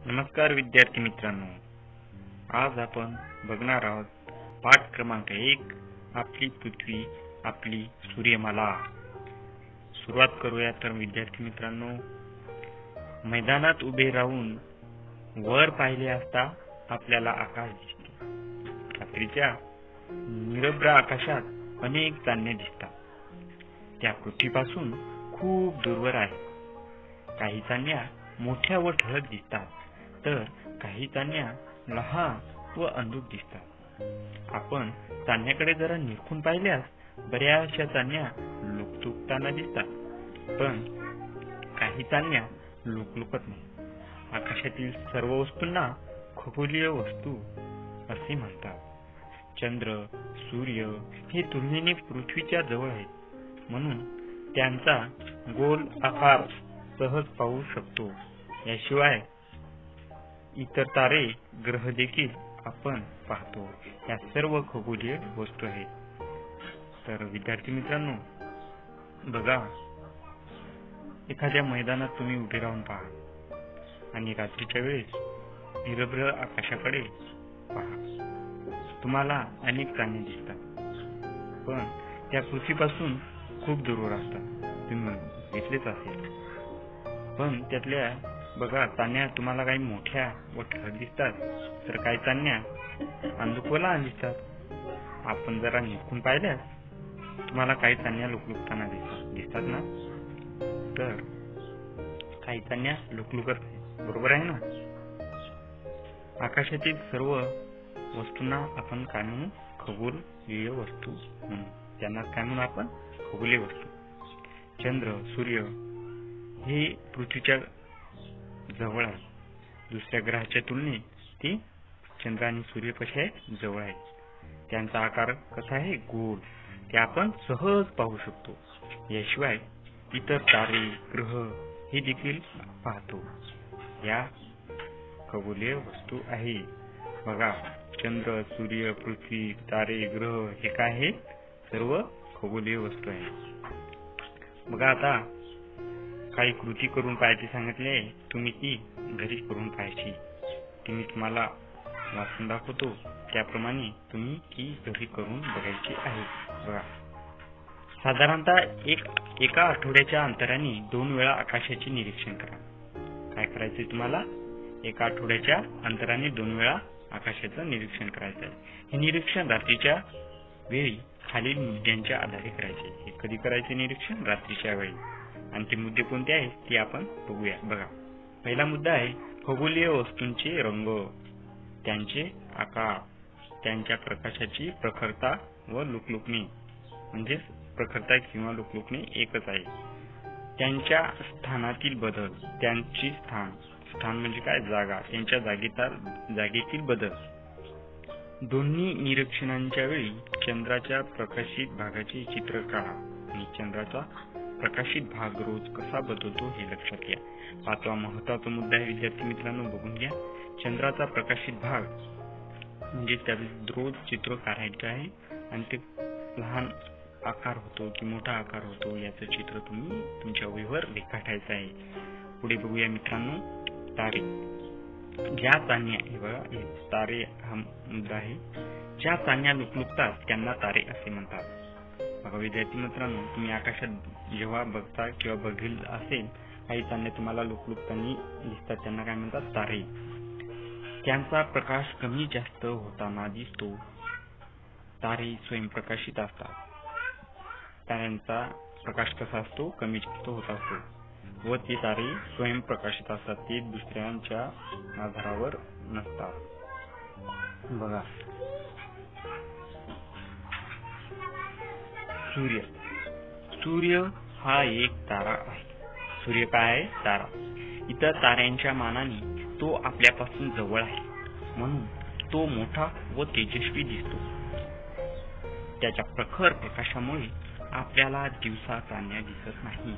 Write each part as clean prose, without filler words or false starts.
नमस्कार विद्यार्थी मित्रांनो, आज आपण बघणार आहोत पाठ क्रमांक 1 आपली पृथ्वी आपली सूर्यमाला। सुरुवात करूया। तर विद्यार्थी मित्रांनो, मैदानात उभे राहून वर पाहिले असता आपल्याला आकाश दिसते। रात्रीच्या निरभ्र आकाशात अनेक चांदणे दिसतात। त्या पृथ्वीपासून खूप दूरवर आहे। काही चांदण्या मोठ्या व ठळक दिसतात, तर काही चांदण्या लहान व अंधुक दिसतात। आपण चांदण्याकडे जरा निरखून पाहिल्यास बऱ्याचशा चांदण्या लुकलुकताना दिसतात, पण काही चांदण्या लुकलुकत नाही। आकाशातील सर्व वस्तूंना खगोलीय वस्तू असे म्हणतात। चंद्र, सूर्य हे तुलनेने पृथ्वीच्या जवळ आहेत, म्हणून त्यांचा गोल आकार सहज पाहू शकतो। याशिवाय इतर तारे, ग्रह देखील आपण पाहतो। या सर्व खगोलीय वस्तू आहेत। तर विद्यार्थी मित्रांनो, बघा, एखाद्या मैदानात तुम्ही उभे राहून पहा आणि रात्रीच्या वेळेस निरभ्र आकाशाकडे पहा। तुम्हाला अनेक चांदणे दिसतात, पण त्या पृथ्वीपासून खूप दूरवर असतात। तुम्ही घेतलेच असेल, पण त्यातल्या बघा चांदण्या तुम्हाला काही मोठ्या व ठळक दिसतात, तर काही चांदण्या अंधुक व लहान दिसतात। आपण जरा निरखून पाहिल्यास तुम्हाला काही चांदण्या लुकलुकताना दिसतात ना, तर काही चांदण्या लुकलुकत नाही, बरोबर आहे ना। आकाशातील सर्व वस्तूंना आपण काय म्हणू? खगोलीय वस्तू म्हणू। त्यांना काय म्हणू आपण? खगोलीय वस्तू। चंद्र, सूर्य हे पृथ्वीच्या जवळ आहे। दुसऱ्या ग्रहाच्या तुलनेत ते चंद्र आणि सूर्य कसे आहेत? जवळ आहेत। त्यांचा आकार कसा आहे? गोल। ते आपण सहज पाहू शकतो। याशिवाय इतर तारे, ग्रह हे देखील पाहतो। या खगोलीय वस्तू आहे। बघा, चंद्र, सूर्य, पृथ्वी, तारे, ग्रह हे काय आहेत? सर्व खगोलीय वस्तू आहेत। बघा, आता काही कृती करून पाहायची सांगितले, तुम्ही ती घरी करून पाहायची। ती मी तुम्हाला वाचून दाखवतो, त्याप्रमाणे तुम्ही ती घरी करून बघायची आहे। बघा, साधारणतः एका आठवड्याच्या अंतराने 2 वेळा आकाशाचे निरीक्षण करा। काय करायचे तुम्हाला? एका आठवड्याच्या अंतराने 2 वेळा आकाशाचं निरीक्षण करायचं आहे। हे निरीक्षण रात्रीच्या वेळी खालील मुद्द्यांच्या आधारे करायचे। हे कधी करायचे निरीक्षण? रात्रीच्या वेळी। आणि ते मुद्दे कोणते आहेत ते आपण बघूया। बघा, पहिला मुद्दा आहे खगोलीय वस्तूंचे रंग, त्यांचे आकार, त्यांच्या प्रकाशाची प्रखरता व लुकलुकणे, म्हणजे प्रखरता किंवा लुकलुकणे एकच आहे। त्यांच्या स्थानातील बदल, त्यांची स्थान म्हणजे काय? जागा, त्यांच्या जागेतील बदल। दोन्ही निरीक्षणांच्या वेळी चंद्राच्या प्रकाशित भागाचे चित्र काढा आणि चंद्राचा प्रकाशित भाग रोज कसा बदलतो हे लक्षात घ्या। 5वा महत्त्वाचा मुद्दा आहे विद्यार्थी मित्रांनो, बघून घ्या। चंद्राचा प्रकाशित भाग म्हणजे त्याचे रोज चित्र काढायचे आहे आणि ते लहान आकार होतो की मोठा आकार होतो याचं चित्र तुम्ही तुमच्या वहीवर रेखाटायचं आहे। पुढे बघूया मित्रांनो, तारे। ज्या चांदण्या, हे बघा, तारे हा मुद्दा आहे। ज्या चांदण्या लुकलुकतात त्यांना तारे असे म्हणतात। बघा विद्यार्थी मित्रांनो, तुम्ही आकाशात जेव्हा बघता किंवा बघील असेल, काही चांदण्या तुम्हाला लुकलुकताना दिसतात, त्यांना काय म्हणतात? तारे। त्यांचा प्रकाश कमी जास्त होताना दिसतो। तारे स्वयंप्रकाशित असतात। ताऱ्यांचा प्रकाश कसा असतो? कमी जास्त होत असतो व ते तारे स्वयंप्रकाशित असतात, ते दुसऱ्यांच्या आधारावर नसतात। बघा, सूर्य हा एक तारा आहे। सूर्य काय आहे? तारा। इतर ताऱ्यांच्या मानाने तो आपल्यापासून जवळ आहे, म्हणून तो मोठा व तेजस्वी दिसतो। त्याच्या प्रखर प्रकाशामुळे आपल्याला दिवसा चांदण्या दिसत नाही।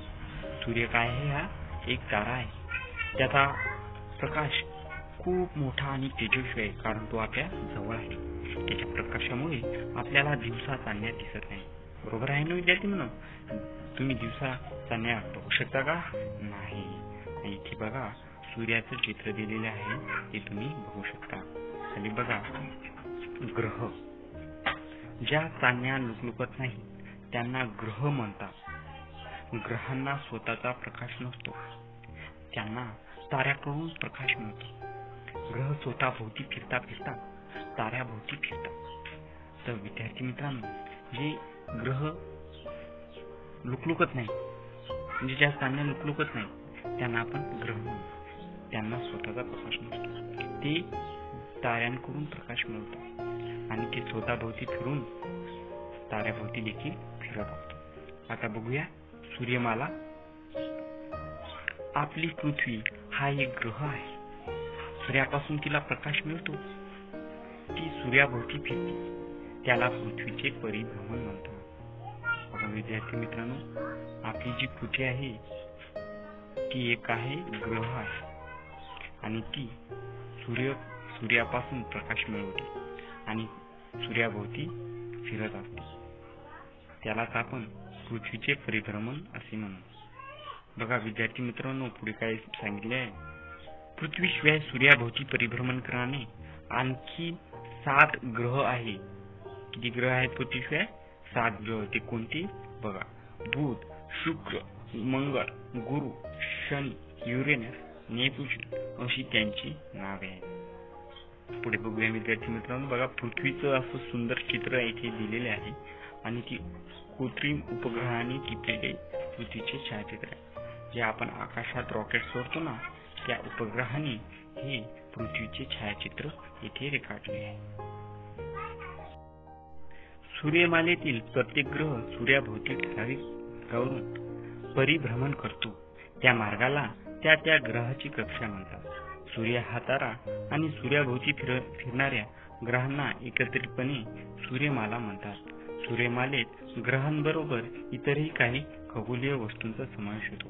सूर्य काय आहे? हा एक तारा आहे। त्याचा प्रकाश खूप मोठा आणि तेजस्वी आहे, कारण तो आपल्या जवळ आहे। त्याच्या प्रकाशामुळे आपल्याला दिवसा चांदण्या दिसत नाही, बरोबर आहे ना विद्यार्थी म्हणून? तुम्ही दिवसा चांदण्या बघू शकता का? नाही। इथे बघा, सूर्याचं चित्र दिलेलं आहे ते तुम्ही बघू शकता. खाली बघा, ग्रह. ज्या चांदण्या लुकलुकत नाही त्यांना ग्रह म्हणतात. ग्रहांना स्वतःचा प्रकाश नसतो, त्यांना ताऱ्याकडून प्रकाश मिळतो. ग्रह स्वतःभोवती फिरता फिरता ताऱ्याभोवती फिरतात. तर विद्यार्थी मित्रांनो, जे ग्रह लुकलुकत नाही, म्हणजे ज्या चांदण्या लुकलुकत नाही त्यांना आपण ग्रह म्हणतो. त्यांना स्वतःचा प्रकाश नसतो, ते ताऱ्यांकडून प्रकाश मिळवतात आणि ते स्वतःभोवती फिरून ताऱ्याभोवती देखील फिरत असतात. आता बघूया सूर्यमाला. आपली पृथ्वी हा एक ग्रह आहे. सूर्यापासून तिला प्रकाश मिळतो, ती सूर्याभोवती फिरते, त्याला पृथ्वीचे परिभ्रमण म्हणतात. बघा विद्यार्थी मित्रांनो, आपली जी पृथ्वी आहे ती एक आहे, ग्रह आहे, आणि ती सूर्यापासून प्रकाश मिळवते आणि सूर्याभोवती फिरत असते. त्यालाच आपण पृथ्वीचे परिभ्रमण असे म्हणू. बघा विद्यार्थी मित्रांनो, पुढे काय सांगितले आहे, पृथ्वीशिवाय सूर्याभोवती परिभ्रमण करणारे आणखी 7 ग्रह आहे. किती ग्रह आहेत पृथ्वीशिवाय? 7 ग्रह. ते कोणते? बघा, बुध, शुक्र, मंगळ, गुरु, शनी, युरेनस, नेपच्यून अशी त्यांची नावे आहेत. पुढे बघूया विद्यार्थी मित्रांनो. बघा, पृथ्वीचं असं सुंदर चित्र इथे दिलेले आहे आणि ती कृत्रिम उपग्रहाने टिपलेले पृथ्वीचे छायाचित्र आहे. जे आपण आकाशात रॉकेट सोडतो ना, त्या उपग्रहाने हे पृथ्वीचे छायाचित्र इथे रेखाटले आहे. सूर्यमालेतील प्रत्येक ग्रह सूर्याभोवती ठराविक मार्गावरून परिभ्रमण करतो. त्या मार्गाला त्या ग्रहाची कक्षा म्हणतात. सूर्य हा तारा आणि सूर्याभोवती फिरणाऱ्या ग्रहांना एकत्रितपणे सूर्यमाला म्हणतात. सूर्यमालेत ग्रहांबरोबर इतरही काही खगोलीय वस्तूंचा समावेश होतो.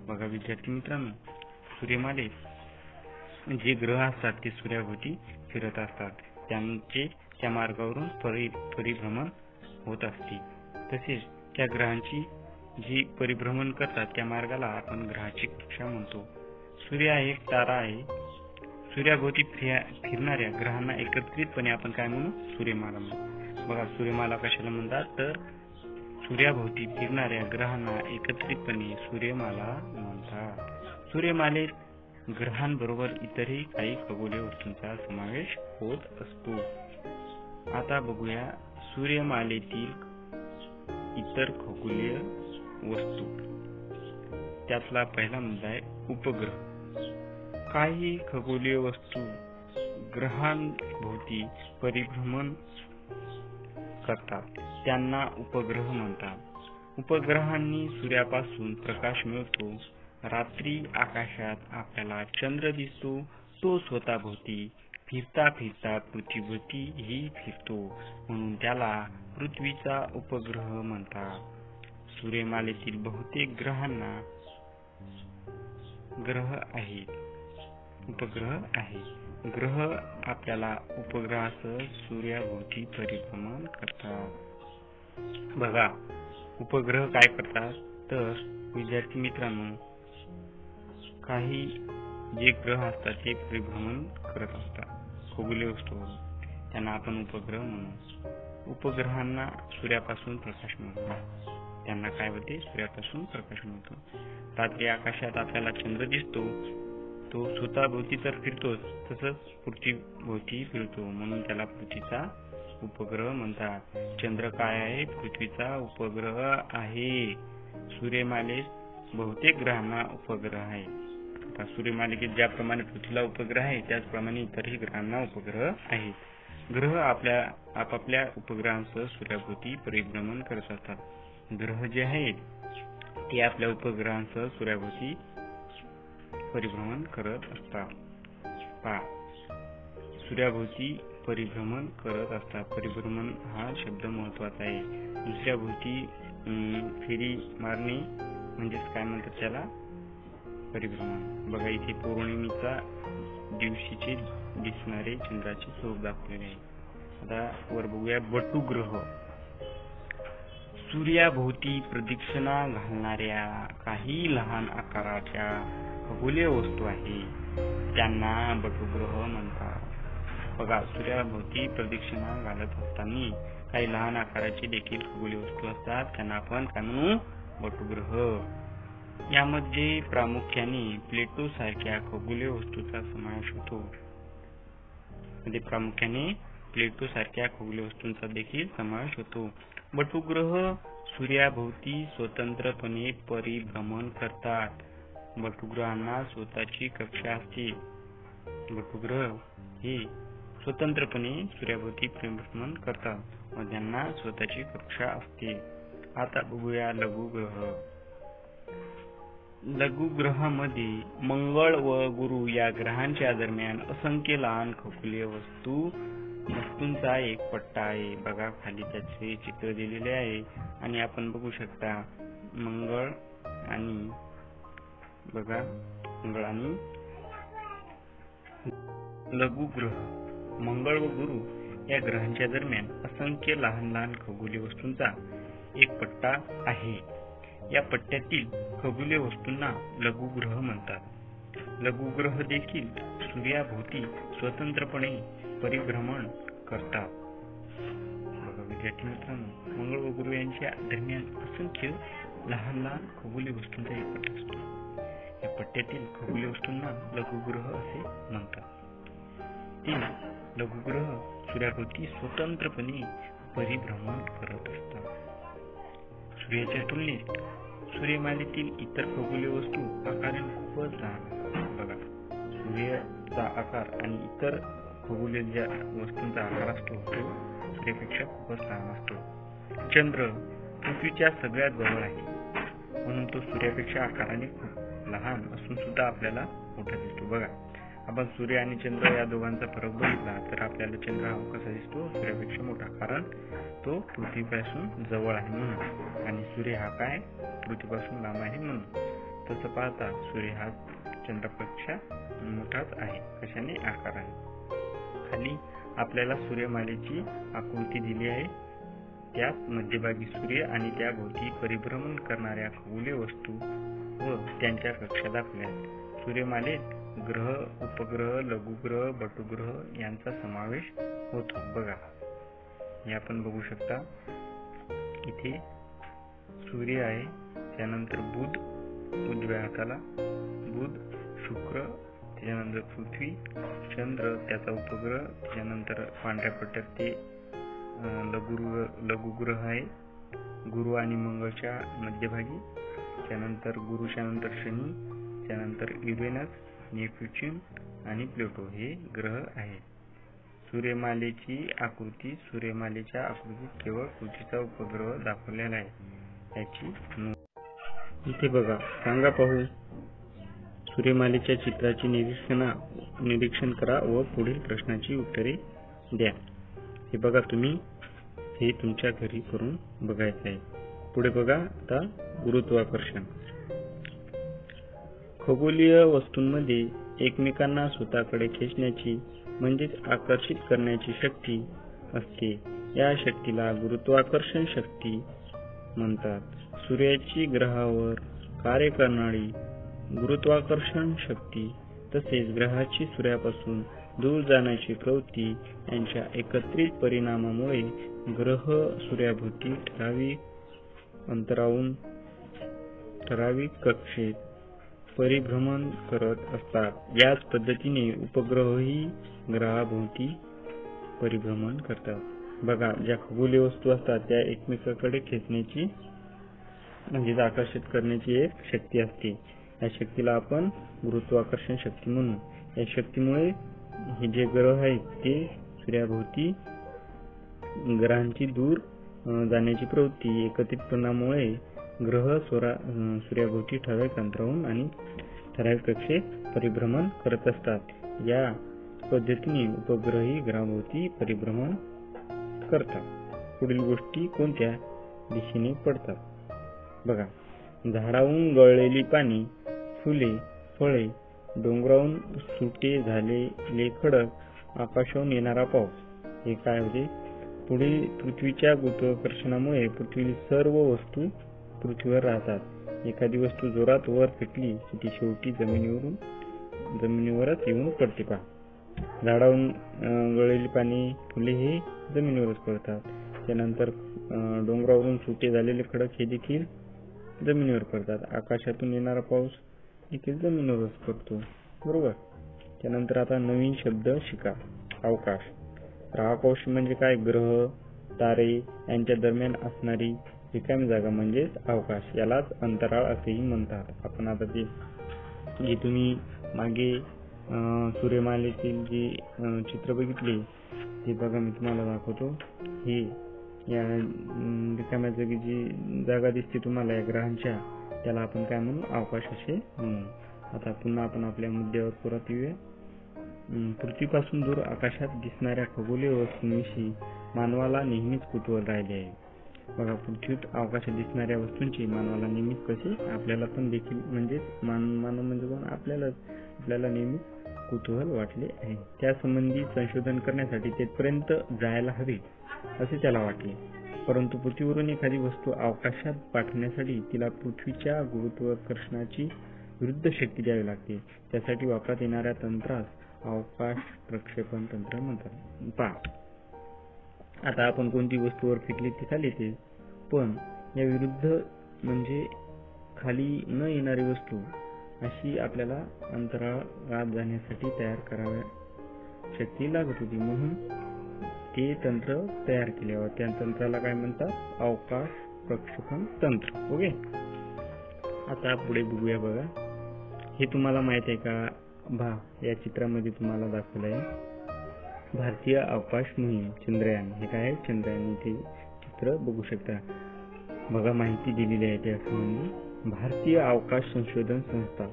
बघा विद्यार्थी मित्रांनो, सूर्यमालेत जे ग्रह असतात ते सूर्याभोवती फिरत असतात. त्यांचे त्या मार्गावरून परिभ्रमण होत असते. तसेच त्या ग्रहांची जी परिभ्रमण करतात त्या मार्गाला आपण ग्रहाची कक्षा म्हणतो. सूर्य हा एक तारा आहे. सूर्याभोवती फिरणाऱ्या ग्रहांना एकत्रितपणे आपण काय म्हणू? सूर्यमाला म्हणू. बघा, सूर्यमाला कशाला म्हणतात? तर सूर्याभोवती फिरणाऱ्या ग्रहांना एकत्रितपणे सूर्यमाला म्हणतात. सूर्यमालेत ग्रहांबरोबर इतरही काही खगोलीय वस्तूंचा समावेश होत असतो. आता बघूया सूर्यमालेतील इतर खगोलीय वस्तू. त्यातला पहिला मुद्दा आहे उपग्रह. काही खगोलीय वस्तू ग्रहांभोवती परिभ्रमण करतात, त्यांना उपग्रह म्हणतात. उपग्रहांनी सूर्यापासून प्रकाश मिळतो. रात्री आकाशात आपल्याला चंद्र दिसतो. तो स्वतःभोवती फिरता फिरता पृथ्वीभोवतीही फिरतो, म्हणून त्याला पृथ्वीचा उपग्रह म्हणतात. सूर्यमालेतील बहुतेक ग्रहांना उपग्रह आहेत. ग्रह आपल्याला उपग्रहासह सूर्याभोवती परिभ्रमण करतात. बघा, उपग्रह काय करतात? तर विद्यार्थी मित्रांनो, काही जे ग्रह असतात ते परिभ्रमण करत असतात खगोलीय वस्तूवर, त्यांना आपण उपग्रह म्हणू. उपग्रहांना सूर्यापासून प्रकाश मिळतो. त्यांना काय होते? सूर्यापासून प्रकाश मिळतो. रात्री आकाशात आपल्याला चंद्र दिसतो. तो स्वतःभोवती तर फिरतोच, तसंच पृथ्वीभोवती फिरतो, म्हणून त्याला पृथ्वीचा उपग्रह म्हणतात. चंद्र काय आहे? पृथ्वीचा उपग्रह आहे. सूर्यमालेत बहुतेक ग्रहांना उपग्रह आहे. आता सूर्यमालिकेत ज्याप्रमाणे पृथ्वीला उपग्रह आहे त्याचप्रमाणे इतरही ग्रहांना उपग्रह आहेत. ग्रह आपापल्या उपग्रहांसह सूर्याभोवती परिभ्रमण करत असतात. ग्रह जे आहेत ते आपल्या उपग्रहांसह सूर्याभोवती परिभ्रमण करत असतात. सूर्याभोवती परिभ्रमण करत असतात. परिभ्रमण हा शब्द महत्वाचा आहे. दुसऱ्याभोवती फेरी मारणे म्हणजेच काय म्हणतात त्याला? परिभ्रमण. बघा, इथे पौर्णिमेचा दिवशीचे दिसणारे चंद्राचे स्वरूप दाखवलेले आहे. आता वर बघूया बटू ग्रह. सूर्याभोवती प्रदक्षिणा घालणाऱ्या काही लहान आकाराच्या खगोलीय वस्तू आहे. त्यांना बटुग्रह म्हणतात. बघा, सूर्याभोवती प्रदक्षिणा घालत असताना काही लहान आकाराची देखील खगोलीय वस्तू असतात. त्यांना आपण काय म्हणू? बटुग्रह. यामध्ये प्रामुख्याने प्लेटो सारख्या खगोलीय वस्तूंचा समावेश होतो. देखील समावेश होतो. बटुग्रह सूर्याभोवती स्वतंत्रपणे परिभ्रमण करतात. बटुग्रहांना स्वतःची कक्षा असते. बटुग्रह हे स्वतंत्रपणे सूर्याभोवती परिभ्रमण करतात व त्यांना स्वतःची कक्षा असते. आता बघूया लघुग्रह. लघुग्रहामध्ये मंगळ व गुरु या ग्रहांच्या दरम्यान असंख्य लहान खगोलीय वस्तूंचा एक पट्टा आहे. बघा, खाली त्याचे चित्र दिलेले आहे आणि आपण बघू शकता मंगळ आणि लघुग्रह. मंगळ व गुरु या ग्रहांच्या दरम्यान असंख्य लहान लहान खगोलीय वस्तूंचा एक पट्टा आहे. या पट्ट्यातील खगोलीय वस्तूंना लघुग्रह म्हणतात. लघुग्रह देखील सूर्याभोवती स्वतंत्रपणे परिभ्रमण करतात. बघा विद्यार्थी मित्रांनो, मंगळ व गुरु यांच्या दरम्यान असंख्य लहान लहान खगोलीय वस्तूंचा एक पट्टा असतो. या पट्ट्यातील खगोलीय वस्तूंना लघुग्रह असे म्हणतात. ते लघुग्रह सूर्याभोवती स्वतंत्रपणे परिभ्रमण करत असतात. सूर्याच्या तुलनेत सूर्यमालेतील इतर खगोलीय वस्तू आकाराने खूपच लहान. बघा, सूर्याचा आकार आणि इतर खगोलीय ज्या वस्तूंचा आकार असतो तो सूर्यापेक्षा खूपच लहान असतो. चंद्र पृथ्वीच्या सगळ्यात जवळ आहे म्हणून तो सूर्यापेक्षा आकाराने खूप लहान असून सुद्धा आपल्याला मोठा दिसतो. बघा, आपण सूर्य आणि चंद्र या दोघांचा फरक बघितला तर आपल्याला चंद्र हा कसा दिसतो? सूर्यापेक्षा मोठा, कारण तो पृथ्वीपासून जवळ आहे म्हणून, आणि सूर्य हा काय? पृथ्वीपासून लांब आहे म्हणून. तसं पाहता सूर्य हा चंद्रापेक्षा मोठाच आहे. कशाने? आकाराने. खाली आपल्याला सूर्यमालेची आकृती दिली आहे. त्यात मध्यभागी सूर्य आणि त्याभोवती परिभ्रमण करणाऱ्या खगोलीय वस्तू व त्यांच्या कक्षा दाखवल्या आहेत. सूर्यमालेत ग्रह, उपग्रह, लघुग्रह, बटुग्रह यांचा समावेश होतो. बघा, हे आपण बघू शकता. इथे सूर्य आहे, त्यानंतर बुध उजव्या हाताला, बुध, शुक्र, त्याच्यानंतर पृथ्वी, चंद्र त्याचा उपग्रह, त्याच्यानंतर पांढऱ्या पट्ट्यात ते लघुग्रह आहे, गुरु आणि मंगळच्या मध्यभागी, त्यानंतर गुरुच्या नंतर शनी, त्यानंतर युरेनस, नेपच्यून आणि प्लुटो हे ग्रह आहेत. सूर्यमालेच्या आकृतीत केवळ पृथ्वीचा उपग्रह दाखवलेला आहे. याची नोंद इथे बघा. सांगा पाहू, सूर्यमालेच्या चित्राचे निरीक्षण करा व पुढील प्रश्नाची उत्तरे द्या. हे बघा, तुम्ही हे तुमच्या घरी करून बघायचं आहे. पुढे बघा आता गुरुत्वाकर्षण. खगोलीय वस्तूंमध्ये एकमेकांना स्वतःकडे खेचण्याची म्हणजेच आकर्षित करण्याची शक्ती असते. या शक्तीला गुरुत्वाकर्षण शक्ती म्हणतात. सूर्याची ग्रहावर कार्य करणारी गुरुत्वाकर्षण शक्ती तसेच ग्रहाची सूर्यापासून दूर जाण्याची प्रवृत्ती यांच्या एकत्रित परिणामामुळे ग्रह सूर्याभोवती ठराविक अंतरावरून ठराविक कक्षेत परिभ्रमण करत असतात. याच पद्धतीने उपग्रहही ग्रहाभोवती परिभ्रमण करतात. बघा, ज्या खगोलीय वस्तू असतात त्या एकमेकांकडे खेचण्याची म्हणजे आकर्षित करण्याची एक शक्ती असते. या शक्तीला आपण गुरुत्वाकर्षण शक्ती म्हणू. या शक्तीमुळे हे जे ग्रह आहेत ते सूर्याभोवती ग्रहांची दूर जाण्याची प्रवृत्ती एकत्रितपणामुळे ग्रह सूर्याभोवती ठराविक अंतरावरून आणि ठराविक कक्षेत परिभ्रमण करत असतात. या पद्धतीने उपग्रही ग्रहाभोवती परिभ्रमण करतात. पुढील गोष्टी कोणत्या दिशेने पडतात? बघा, झाडावरून गळलेली पाने, फुले, फळे, डोंगरावरून सुटे झालेले खडक, आकाशावरून येणारा पाऊस हे काय होते? पुढे पृथ्वीच्या गुरुत्वाकर्षणामुळे पृथ्वीतील सर्व वस्तू पृथ्वीवर राहतात. एखादी वस्तू जोरात वर फेकली की ती शेवटी जमिनीवरून जमिनीवरच येऊन पडते. पहा, झाडावरून गळलेली पाणी फुले हे जमिनीवरच पडतात. त्यानंतर डोंगरावरून सुटे झालेले खडक हे देखील जमिनीवर पडतात. आकाशातून येणारा पाऊस देखील जमिनीवरच पडतो, बरोबर. त्यानंतर आता नवीन शब्द शिका. अवकाश. तर अवकाश म्हणजे काय? ग्रह, तारे यांच्या दरम्यान असणारी रिकामी जागा म्हणजेच अवकाश. यालाच अंतराळ असेही म्हणतात. आपण आता जे तुम्ही मागे सूर्यमालेतील जे चित्र बघितले ते बघा, मी तुम्हाला दाखवतो. हे या रिकाम्या जागेची जागा दिसते तुम्हाला या ग्रहांच्या, त्याला आपण काय म्हणू? अवकाश असे म्हणू. आता पुन्हा आपण आपल्या मुद्द्यावर परत येऊया. पृथ्वीपासून दूर आकाशात दिसणाऱ्या खगोलीय वस्तूंविषयी मानवाला नेहमीच कुतूहल राहिले आहे. बघा, पृथ्वीत आकाशात दिसणाऱ्या वस्तूंची मानवाला नेहमीच कशी आपल्याला पण देखील म्हणजेच मानव म्हणजे कोण? आपल्याला नेहमीच कुतूहल वाटले आहे. त्यासंबंधी संशोधन करण्यासाठी तेथपर्यंत जायला हवे असे त्याला वाटले. परंतु पृथ्वीवरून एखादी वस्तू अवकाशात पाठवण्यासाठी तिला पृथ्वीच्या गुरुत्वाकर्षणाची विरुद्ध शक्ती द्यावी लागते. त्यासाठी वापरात येणाऱ्या तंत्रास अवकाश प्रक्षेपण तंत्र म्हणतात. पहा, आता आपण कोणती वस्तूवर फेकली ती खाली येते, पण या विरुद्ध म्हणजे खाली न येणारी वस्तू अशी आपल्याला अंतराळात जाण्यासाठी तयार कराव्या शक्ती लागत होती, म्हणून ते तंत्र तयार केले. त्या तंत्राला काय म्हणतात? अवकाश प्रक्षेपण तंत्र. ओके, आता पुढे बघूया. बघा, हे तुम्हाला माहित आहे का? या चित्रामध्ये तुम्हाला दाखवलं आहे भारतीय अवकाश मोहीम चंद्रयान. हे काय आहे? चंद्रयान. इथे चित्र बघू शकता. बघा, माहिती दिलेली आहे त्यासंबंधी. भारतीय अवकाश संशोधन संस्था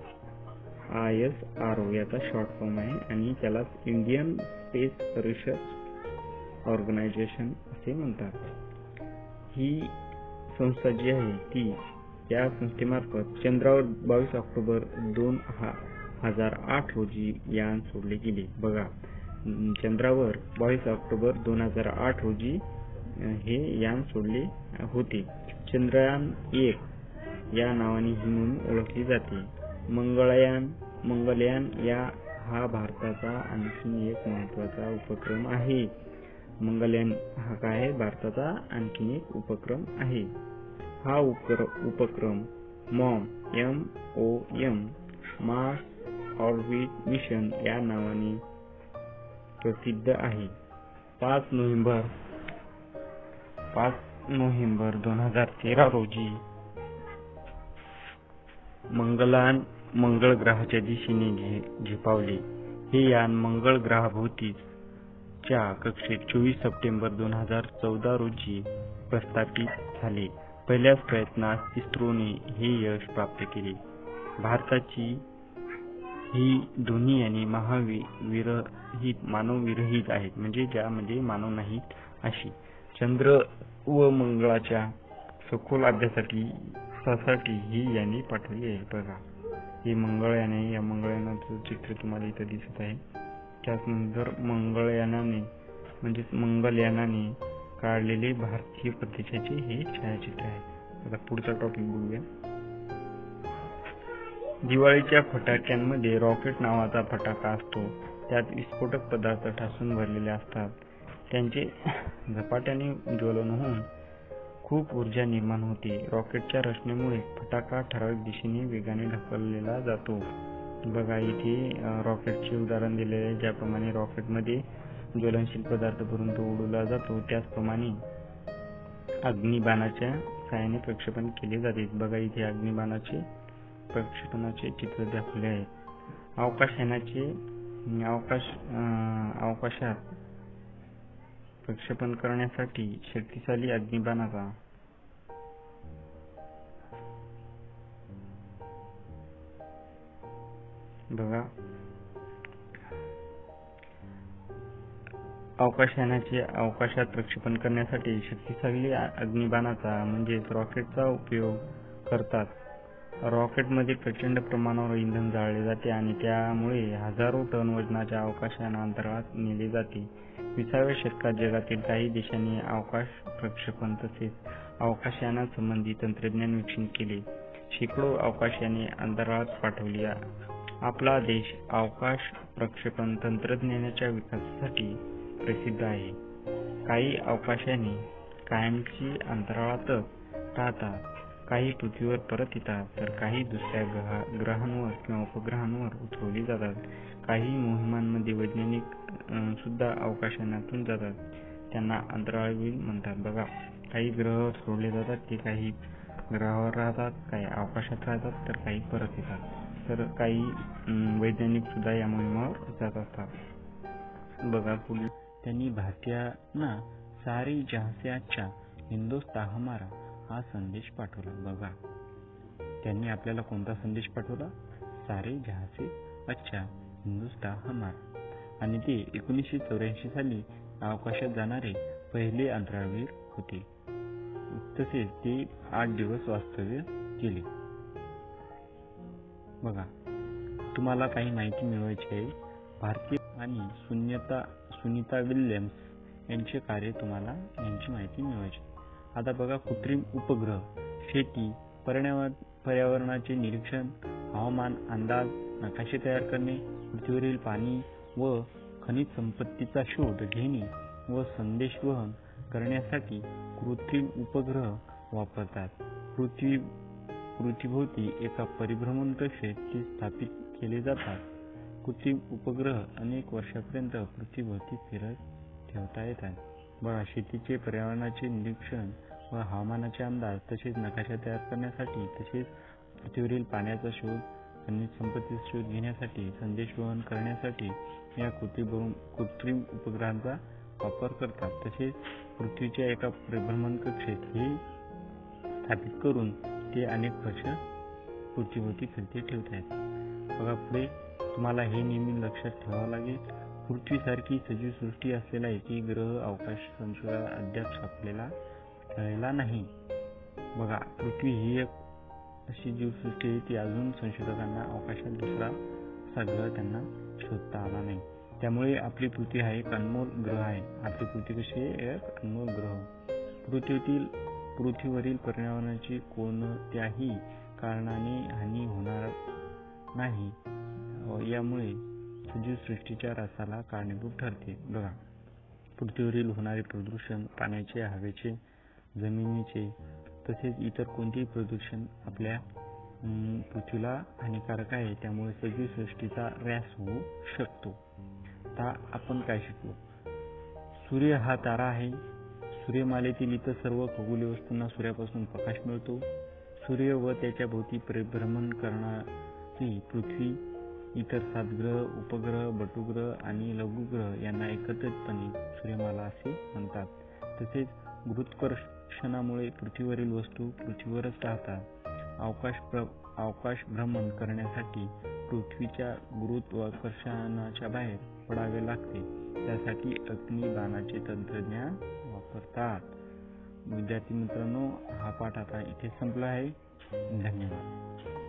ISRO याचा शॉर्ट फॉर्म आहे आणि त्याला इंडियन स्पेस रिसर्च ऑर्गनायझेशन असे म्हणतात. ही संस्था जी आहे ती या संस्थेमार्फत चंद्रावर 22 ऑक्टोबर 2008 रोजी यान सोडले गेले. बघा, चंद्रावर 22 ऑक्टोबर 2008 रोजी हे यान सोडले होते. चंद्रयान 1 या नावाने ही मोहीम ओळखली जाते. मंगलयान हा भारताचा आणखी एक महत्त्वाचा उपक्रम आहे. मंगलयान हा काय आहे? भारताचा आणखी एक उपक्रम आहे. हा उपक्रम MOM मार्स ऑर्बिट मिशन या नावाने प्रसिद्ध आहे. 5 नोव्हेंबर 2013 रोजी मंगलयान मंगळ ग्रहाच्या दिशेने झेपावले. हे यान मंगळ ग्रहाभोवतीच्या कक्षेत 24 सप्टेंबर 2014 रोजी प्रस्थापित झाले. पहिल्याच प्रयत्नात इस्रोने हे यश प्राप्त केले. भारताची ही दोन्ही याने मानवविरहित आहेत, म्हणजे ज्यामध्ये मानव नाहीत अशी. चंद्र व मंगळाच्या सखोल अभ्यासासाठी ही याने पाठवली आहे. बघा, हे मंगळयान आहे. या मंगळयानाचं चित्र तुम्हाला इथं दिसत आहे. त्यानंतर मंगलयानाने काढलेले भारतीय प्रदेशाचे हे छायाचित्र आहे. आता पुढचा टॉपिक बघूया. दिवाळीच्या फटाक्यांमध्ये रॉकेट नावाचा फटाका असतो. त्यात विस्फोटक पदार्थ ठासून भरलेले असतात. त्यांचे झपाट्याने ज्वलन होऊन खूप ऊर्जा निर्माण होते. रॉकेटच्या रचनेमुळे फटाका ठराविक दिशेने वेगाने ढकलला जातो. बघा, इथे रॉकेटचे उदाहरण दिलेले आहे. ज्याप्रमाणे रॉकेटमध्ये ज्वलनशील पदार्थ भरून तो उडवला जातो, त्याचप्रमाणे अग्निबाणाच्या सहाय्याने प्रक्षेपण केले जाते. बघा, इथे अग्निबाणाचे प्रक्षेपणाचे चित्र दाखवले आहेत. अवकाशात प्रक्षेपण करण्यासाठी शक्तिशाली अग्निबाणाचा बघा, अवकाशयानाचे अवकाशात प्रक्षेपण करण्यासाठी शक्तिशाली अग्निबाणाचा म्हणजेच रॉकेटचा उपयोग करतात. रॉकेटमध्ये प्रचंड प्रमाणावर इंधन जाळले जाते आणि त्यामुळे हजारो टन वजनाच्या अवकाशयान अंतराळात नेले जाते. 20व्या शतकात जगातील काही देशांनी अवकाश प्रक्षेपण तसेच अवकाशयानासंबंधी तंत्रज्ञान विकसित केले. शेकडो अवकाशयाने अंतराळात आपला देश अवकाश प्रक्षेपण तंत्रज्ञानाच्या विकासासाठी प्रसिद्ध आहे. काही अवकाशयाने कायमची अंतराळातच राहतात, काही पृथ्वीवर परत येतात, तर काही दुसऱ्या ग्रहांवर किंवा उपग्रहांवर उतरवली जातात. काही मोहिमांमध्ये वैज्ञानिक सुद्धा अवकाशयानातून जातात, त्यांना अंतराळवीर म्हणतात. बघा, काही ग्रह सोडले जातात, ते काही ग्रहावर राहतात, काही अवकाशात राहतात, तर काही परत येतात. तर काही वैज्ञानिक सुद्धा या मोहिमावर जात असतात. बघा पुढे, त्यांनी भारतीयांना सारे जहां से अच्छा हिंदुस्तान हमारा हा संदेश पाठवला. बघा, त्यांनी आपल्याला कोणता संदेश पाठवला? सारे जहां से अच्छा हिंदुस्तान हमारा. आणि ते 1984 साली अवकाशात जाणारे पहिले अंतराळवीर होते. तसेच ते 8 दिवस वास्तव्य केले. बघा, तुम्हाला काही माहिती मिळवायची आहे. भारतीय आणि सुनीता विल्यम्स यांचे कार्य, तुम्हाला यांची माहिती मिळवायची. आता बघा, कृत्रिम उपग्रह, शेती, पर्यावरणाचे निरीक्षण, हवामान अंदाज, नकाशे तयार करणे, पृथ्वीवरील पाणी व खनिज संपत्तीचा शोध घेणे व संदेशवहन करण्यासाठी कृत्रिम उपग्रह वापरतात. पृथ्वीभोवती एका परिभ्रमण कक्षेत ते स्थापित केले जातात. कृत्रिम उपग्रह अनेक वर्षापर्यंत पृथ्वीभोवती फिरत ठेवता येतात. बघा, शेतीचे, पर्यावरणाचे निरीक्षण व हवामानाचे अंदाज तसेच नकाशा तयार करण्यासाठी, तसेच पृथ्वीवरील पाण्याचा शोध, खनिज संपत्तीचा शोध घेण्यासाठी, संदेशवहन करण्यासाठी या कृत्रिम उपग्रहांचा वापर करतात. तसेच पृथ्वीच्या एका परिभ्रमण कक्षेत हे स्थापित करून ते अनेक वर्ष पृथ्वीभोवती फिरते ठेवतात. बघा पुढे, तुम्हाला हे नेहमी लक्षात ठेवावं लागेल. पृथ्वीसारखी सजीव सृष्टी असलेला एकही ग्रह अवकाश संशोधनात अद्याप सापडलेला नाही. बघा, पृथ्वी ही एक अशी जीवसृष्टी आहे ती अजून संशोधकांना अवकाशात दुसरा असा ग्रह त्यांना शोधता आला नाही. त्यामुळे आपली पृथ्वी हा एक अनमोल ग्रह आहे. आपली पृथ्वी कशी आहे? एक अनमोल ग्रह. पृथ्वीवरील पर्यावरणाची कोणत्याही कारणाने हानी होणार नाही. यामुळे सजीव सृष्टीच्या ऱ्हासाला कारणीभूत ठरते. बघा, पृथ्वीवरील होणारे प्रदूषण, पाण्याचे, हवेचे, जमिनीचे तसेच इतर कोणतेही प्रदूषण आपल्या पृथ्वीला हानिकारक आहे. त्यामुळे सजीव सृष्टीचा ऱ्हास होऊ शकतो. आता आपण काय शिकलो? सूर्य हा तारा आहे. सूर्यमालेतील इतर सर्व खगोलीय वस्तूंना सूर्यापासून प्रकाश मिळतो. सूर्य व त्याच्या भोवती परिभ्रमण करणारी पृथ्वी, इतर 7 ग्रह, उपग्रह, बटुग्रह आणि लघुग्रह यांना एकत्रितपणे सूर्यमाला असे म्हणतात. तसेच गुरुत्वाकर्षणामुळे पृथ्वीवरील वस्तू पृथ्वीवरच राहतात. अवकाश भ्रमण करण्यासाठी पृथ्वीच्या गुरुत्वाकर्षणाच्या बाहेर पडावे लागते. त्यासाठी अग्निबाणाचे तंत्रज्ञान वापरतात. विद्यार्थी मित्रांनो, हा पाठ आता इथे संपला आहे. धन्यवाद.